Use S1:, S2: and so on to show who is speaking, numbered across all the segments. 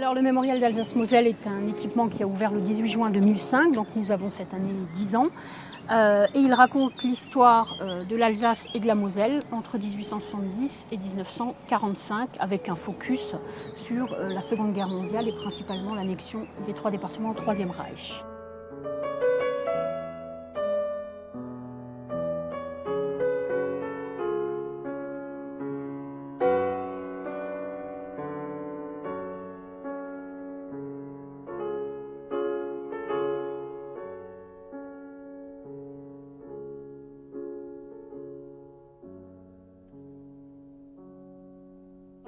S1: Alors le mémorial d'Alsace-Moselle est un équipement qui a ouvert le 18 juin 2005, donc nous avons cette année 10 ans. Et il raconte l'histoire de l'Alsace et de la Moselle entre 1870 et 1945, avec un focus sur la Seconde Guerre mondiale et principalement l'annexion des 3 départements au Troisième Reich.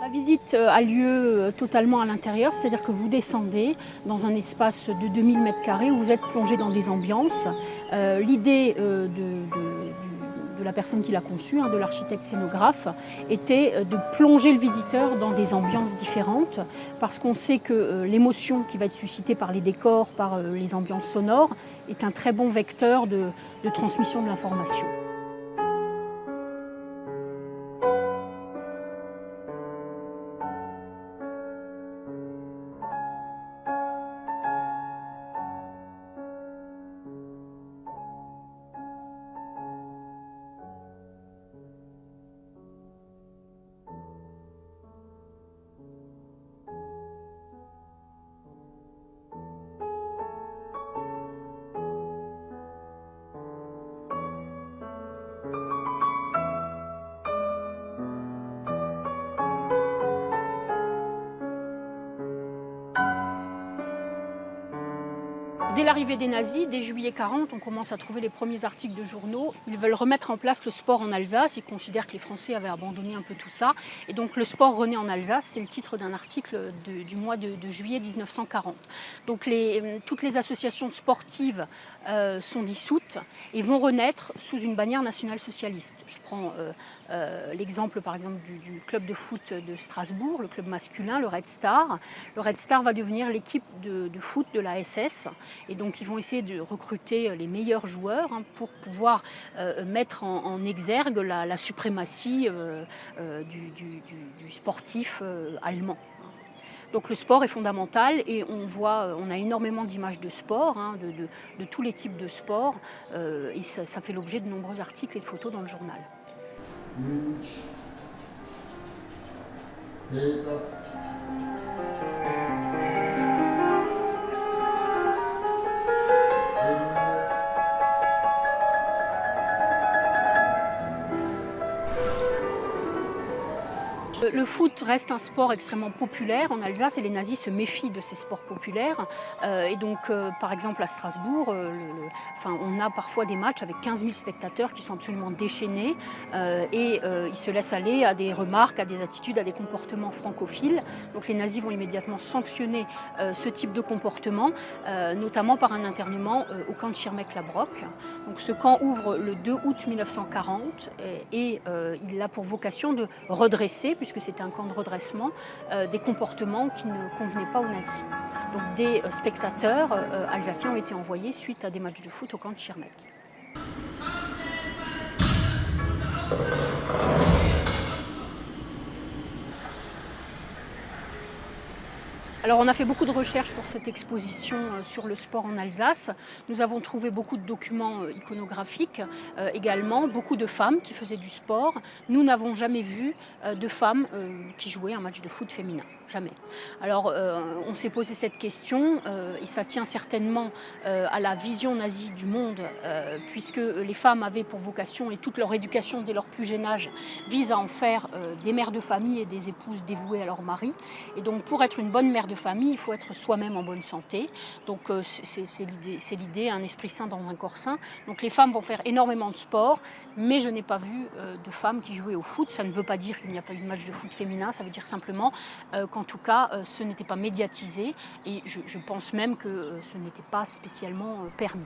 S1: La visite a lieu totalement à l'intérieur, c'est-à-dire que vous descendez dans un espace de 2000 m² où vous êtes plongé dans des ambiances. L'idée de la personne qui l'a conçu, de l'architecte scénographe, était de plonger le visiteur dans des ambiances différentes, parce qu'on sait que l'émotion qui va être suscitée par les décors, par les ambiances sonores, est un très bon vecteur de transmission de l'information. Dès l'arrivée des nazis, dès juillet 40, on commence à trouver les premiers articles de journaux. Ils veulent remettre en place le sport en Alsace. Ils considèrent que les Français avaient abandonné un peu tout ça. Et donc le sport renaît en Alsace, c'est le titre d'un article du mois de juillet 1940. Donc toutes les associations sportives sont dissoutes et vont renaître sous une bannière nationale-socialiste. Je prends l'exemple par exemple du club de foot de Strasbourg, le club masculin, le Red Star. Le Red Star va devenir l'équipe de foot de la SS. Et donc ils vont essayer de recruter les meilleurs joueurs pour pouvoir mettre en exergue la suprématie du sportif allemand. Donc le sport est fondamental et on a énormément d'images de sport, de tous les types de sport, et ça fait l'objet de nombreux articles et de photos dans le journal. Le foot reste un sport extrêmement populaire en Alsace et les nazis se méfient de ces sports populaires. Et donc, par exemple, à Strasbourg, on a parfois des matchs avec 15 000 spectateurs qui sont absolument déchaînés et ils se laissent aller à des remarques, à des attitudes, à des comportements francophiles. Donc les nazis vont immédiatement sanctionner ce type de comportement, notamment par un internement au camp de Schirmeck-la-Brock. Donc ce camp ouvre le 2 août 1940 et il a pour vocation de redresser, puisque c'était un camp de redressement, des comportements qui ne convenaient pas aux nazis. Donc des spectateurs alsaciens ont été envoyés suite à des matchs de foot au camp de Schirmeck. Alors on a fait beaucoup de recherches pour cette exposition sur le sport en Alsace. Nous avons trouvé beaucoup de documents iconographiques, également beaucoup de femmes qui faisaient du sport. Nous n'avons jamais vu de femmes qui jouaient un match de foot féminin. Jamais. Alors on s'est posé cette question et ça tient certainement à la vision nazie du monde, puisque les femmes avaient pour vocation, et toute leur éducation dès leur plus jeune âge vise à en faire des mères de famille et des épouses dévouées à leur mari. Et donc pour être une bonne mère de famille, il faut être soi-même en bonne santé. Donc c'est l'idée, un esprit sain dans un corps sain. Donc les femmes vont faire énormément de sport, mais je n'ai pas vu de femmes qui jouaient au foot. Ça ne veut pas dire qu'il n'y a pas eu de match de foot féminin, ça veut dire simplement qu'en tout cas, ce n'était pas médiatisé et je pense même que ce n'était pas spécialement permis.